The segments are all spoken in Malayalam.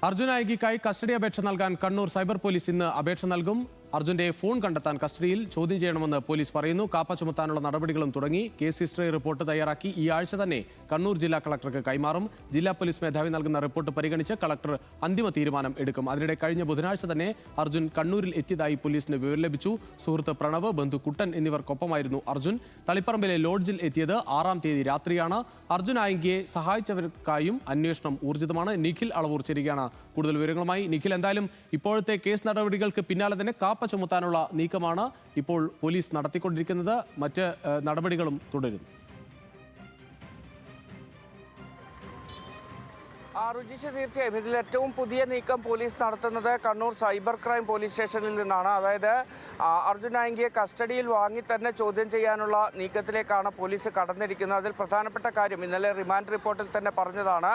അർജുൻ നായികിക്കായി കസ്റ്റഡി അപേക്ഷ നൽകാൻ കണ്ണൂർ സൈബർ പോലീസ് ഇന്ന് അപേക്ഷ നൽകും. അർജുന്റെ ഫോൺ കണ്ടെത്താൻ കസ്റ്റഡിയിൽ ചോദ്യം ചെയ്യണമെന്ന് പോലീസ് പറയുന്നു. കാപ്പ ചുമത്താനുള്ള നടപടികളും തുടങ്ങി. കേസ് ഹിസ്റ്ററി റിപ്പോർട്ട് തയ്യാറാക്കി ഈ ആഴ്ച തന്നെ കണ്ണൂർ ജില്ലാ കളക്ടർക്ക് കൈമാറും. ജില്ലാ പോലീസ് മേധാവി നൽകുന്ന റിപ്പോർട്ട് പരിഗണിച്ച് കളക്ടർ അന്തിമ തീരുമാനം എടുക്കും. അതിനിടെ കഴിഞ്ഞ ബുധനാഴ്ച തന്നെ അർജുൻ കണ്ണൂരിൽ എത്തിയതായി പോലീസിന് വിവരം ലഭിച്ചു. സുഹൃത്ത് പ്രണവ്, ബന്ധു കുട്ടൻ എന്നിവർക്കൊപ്പമായിരുന്നു അർജുൻ. തളിപ്പറമ്പിലെ ലോഡ്ജിൽ എത്തിയത് 6-ാം തീയതി രാത്രിയാണ്. അർജുൻ നായികയെ സഹായിച്ചവർക്കായും അന്വേഷണം ഊർജിതമാണ്. നിഖിൽ അളവൂർ ചേരുകയാണ് കൂടുതൽ വിവരങ്ങളുമായി. നിഖിൽ, എന്തായാലും ഇപ്പോഴത്തെ കേസ് നടപടികൾക്ക് പിന്നാലെ തന്നെ കാപ്പ ചുമത്താനുള്ള നീക്കമാണ് ഇപ്പോൾ പോലീസ് നടത്തിക്കൊണ്ടിരിക്കുന്നത്. മറ്റ് നടപടികളും തുടരുന്നു. രുചിച്ച് തീർച്ചയായും ഇതിൽ ഏറ്റവും പുതിയ നീക്കം പോലീസ് നടത്തുന്നത് കണ്ണൂർ സൈബർ ക്രൈം പോലീസ് സ്റ്റേഷനിൽ നിന്നാണ്. അതായത് അർജുൻ നായികയെ കസ്റ്റഡിയിൽ വാങ്ങി തന്നെ ചോദ്യം ചെയ്യാനുള്ള നീക്കത്തിലേക്കാണ് പോലീസ് കടന്നിരിക്കുന്നത്. അതിൽ പ്രധാനപ്പെട്ട കാര്യം ഇന്നലെ റിമാൻഡ് റിപ്പോർട്ടിൽ തന്നെ പറഞ്ഞതാണ്.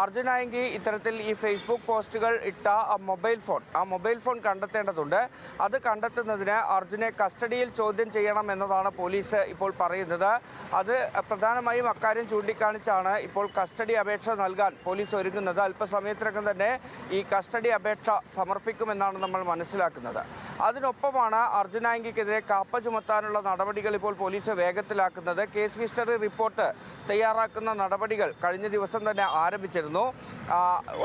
അർജുൻ നായികി ഇത്തരത്തിൽ ഈ ഫേസ്ബുക്ക് പോസ്റ്റുകൾ ഇട്ട മൊബൈൽ ഫോൺ കണ്ടെത്തേണ്ടതുണ്ട്. അത് കണ്ടെത്തുന്നതിന് അർജുനെ കസ്റ്റഡിയിൽ ചോദ്യം ചെയ്യണം എന്നതാണ് പോലീസ് ഇപ്പോൾ പറയുന്നത്. അത് പ്രധാനമായും അക്കാര്യം ചൂണ്ടിക്കാണിച്ചാണ് ഇപ്പോൾ കസ്റ്റഡി അപേക്ഷ നൽകാൻ പോലീസ് ഒരുങ്ങുന്നത്. അല്പസമയത്തിനകം തന്നെ ഈ കസ്റ്റഡി അപേക്ഷ സമർപ്പിക്കുമെന്നാണ് നമ്മൾ മനസ്സിലാക്കുന്നത്. അതിനൊപ്പമാണ് അർജുൻ നായികിക്കെതിരെ കാപ്പ ചുമത്താനുള്ള നടപടികൾ ഇപ്പോൾ പോലീസ് വേഗത്തിലാക്കുന്നത്. കേസ് ഹിസ്റ്ററി റിപ്പോർട്ട് തയ്യാറാക്കുന്ന നടപടികൾ കഴിഞ്ഞ ദിവസം തന്നെ ആരംഭിച്ചിരുന്നു.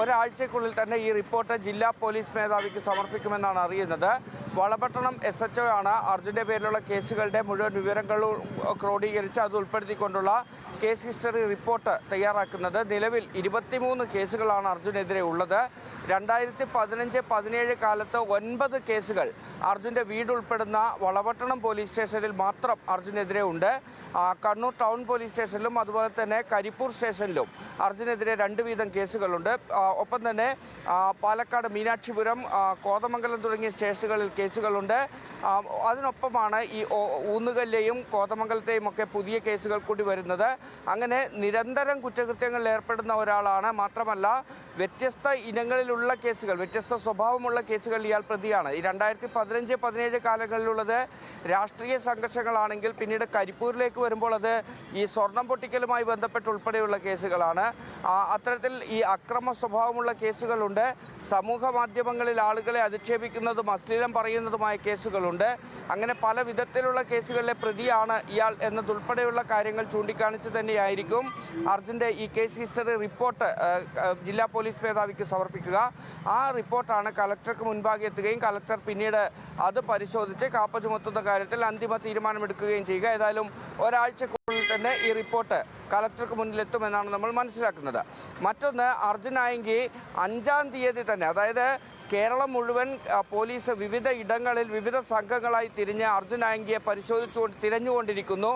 ഒരാഴ്ചക്കുള്ളിൽ തന്നെ ഈ റിപ്പോർട്ട് ജില്ലാ പോലീസ് മേധാവിക്ക് സമർപ്പിക്കുമെന്നാണ് അറിയുന്നത്. വളപട്ടണം SHO ആണ് അർജുൻ്റെ പേരിലുള്ള കേസുകളുടെ മുഴുവൻ വിവരങ്ങളും ക്രോഡീകരിച്ച് അത് ഉൾപ്പെടുത്തിക്കൊണ്ടുള്ള കേസ് ഹിസ്റ്ററി റിപ്പോർട്ട് തയ്യാറാക്കുന്നത്. നിലവിൽ 23 കേസുകളാണ് അർജുനെതിരെ ഉള്ളത്. 2015-17 കാലത്ത് 9 കേസുകൾ അർജുൻ്റെ വീട് ഉൾപ്പെടുന്ന വളപട്ടണം പോലീസ് സ്റ്റേഷനിൽ മാത്രം അർജുനെതിരെ ഉണ്ട്. കണ്ണൂർ ടൗൺ പോലീസ് സ്റ്റേഷനിലും അതുപോലെ തന്നെ കരിപ്പൂർ സ്റ്റേഷനിലും അർജുനെതിരെ 2 വീതം കേസുകളുണ്ട്. ഒപ്പം തന്നെ പാലക്കാട്, മീനാക്ഷിപുരം, കോതമംഗലം തുടങ്ങിയ സ്റ്റേഷനുകളിൽ കേസുകളുണ്ട്. അതിനൊപ്പമാണ് ഈ ഊന്നുകല്ലെയും കോതമംഗലത്തെയും ഒക്കെ പുതിയ കേസുകൾ കൂടി വരുന്നത്. അങ്ങനെ നിരന്തരം കുറ്റകൃത്യങ്ങളിൽ ഏർപ്പെടുന്ന ഒരാളാണ്. മാത്രമല്ല വ്യത്യസ്ത ഇനങ്ങളിലുള്ള കേസുകൾ, വ്യത്യസ്ത സ്വഭാവമുള്ള കേസുകൾ ഇയാൾ പ്രതിയാണ്. ഈ 2015-17 കാലങ്ങളിലുള്ളത് രാഷ്ട്രീയ സംഘർഷങ്ങളാണെങ്കിൽ പിന്നീട് കരിപ്പൂരിലേക്ക് വരുമ്പോൾ അത് ഈ സ്വർണം പൊട്ടിക്കലുമായി ബന്ധപ്പെട്ട് ഉൾപ്പെടെയുള്ള കേസുകളാണ്. അത്തരത്തിൽ ഈ അക്രമ സ്വഭാവമുള്ള കേസുകളുണ്ട്. സമൂഹ മാധ്യമങ്ങളിൽ ആളുകളെ അധിക്ഷേപിക്കുന്നതും അശ്ലീലം പറയുന്നതുമായ കേസുകളുണ്ട്. അങ്ങനെ പല വിധത്തിലുള്ള കേസുകളിലെ പ്രതിയാണ് ഇയാൾ എന്നതുൾപ്പെടെയുള്ള കാര്യങ്ങൾ ചൂണ്ടിക്കാണിച്ച് തന്നെയായിരിക്കും അർജുൻ്റെ ഈ കേസ് ഹിസ്റ്ററി റിപ്പോർട്ട് ജില്ലാ പോലീസ് മേധാവിക്ക് സമർപ്പിക്കുക. ആ റിപ്പോർട്ടാണ് കലക്ടർക്ക് മുൻപാകെ എത്തുകയും കലക്ടർ പിന്നീട് അത് പരിശോധിച്ച് കാപ്പ ചുമത്തുന്ന കാര്യത്തിൽ അന്തിമ തീരുമാനമെടുക്കുകയും ചെയ്യുക. ഏതായാലും ഒരാഴ്ചക്കുള്ളിൽ തന്നെ ഈ റിപ്പോർട്ട് കലക്ടർക്ക് മുന്നിലെത്തുമെന്നാണ് നമ്മൾ മനസ്സിലാക്കുന്നത്. മറ്റൊന്ന്, അർജുൻ നായികി 5-ാം തീയതി തന്നെ, അതായത് കേരളം മുഴുവൻ പോലീസ് വിവിധ ഇടങ്ങളിൽ വിവിധ സംഘങ്ങളായി തിരിഞ്ഞ് അർജുൻ നായികിയെ തിരഞ്ഞുകൊണ്ടിരിക്കുന്നു.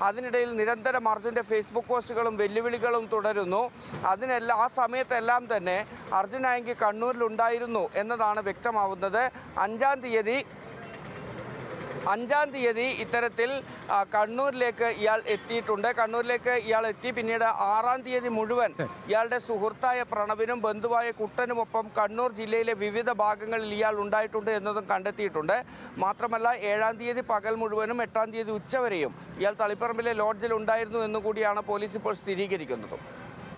അതിനിടയിൽ നിരന്തരം അർജുൻ്റെ ഫേസ്ബുക്ക് പോസ്റ്റുകളും വെല്ലുവിളികളും തുടരുന്നു. ആ സമയത്തെല്ലാം തന്നെ അർജുൻ നായികി കണ്ണൂരിലുണ്ടായിരുന്നു എന്നതാണ് വ്യക്തമാവുന്നത്. 5-ാം തീയതി ഇത്തരത്തിൽ കണ്ണൂരിലേക്ക് ഇയാൾ എത്തിയിട്ടുണ്ട്. കണ്ണൂരിലേക്ക് ഇയാൾ എത്തി. പിന്നീട് 6-ാം തീയതി മുഴുവൻ ഇയാളുടെ സുഹൃത്തായ പ്രണവിനും ബന്ധുവായ കുട്ടനുമൊപ്പം കണ്ണൂർ ജില്ലയിലെ വിവിധ ഭാഗങ്ങളിൽ ഇയാൾ ഉണ്ടായിട്ടുണ്ട് എന്നതും കണ്ടെത്തിയിട്ടുണ്ട്. മാത്രമല്ല 7-ാം തീയതി പകൽ മുഴുവനും 8-ാം തീയതി ഉച്ചവരെയും ഇയാൾ തളിപ്പറമ്പിലെ ലോഡ്ജിൽ ഉണ്ടായിരുന്നു എന്നുകൂടിയാണ് പോലീസ് ഇപ്പോൾ സ്ഥിരീകരിക്കുന്നത്.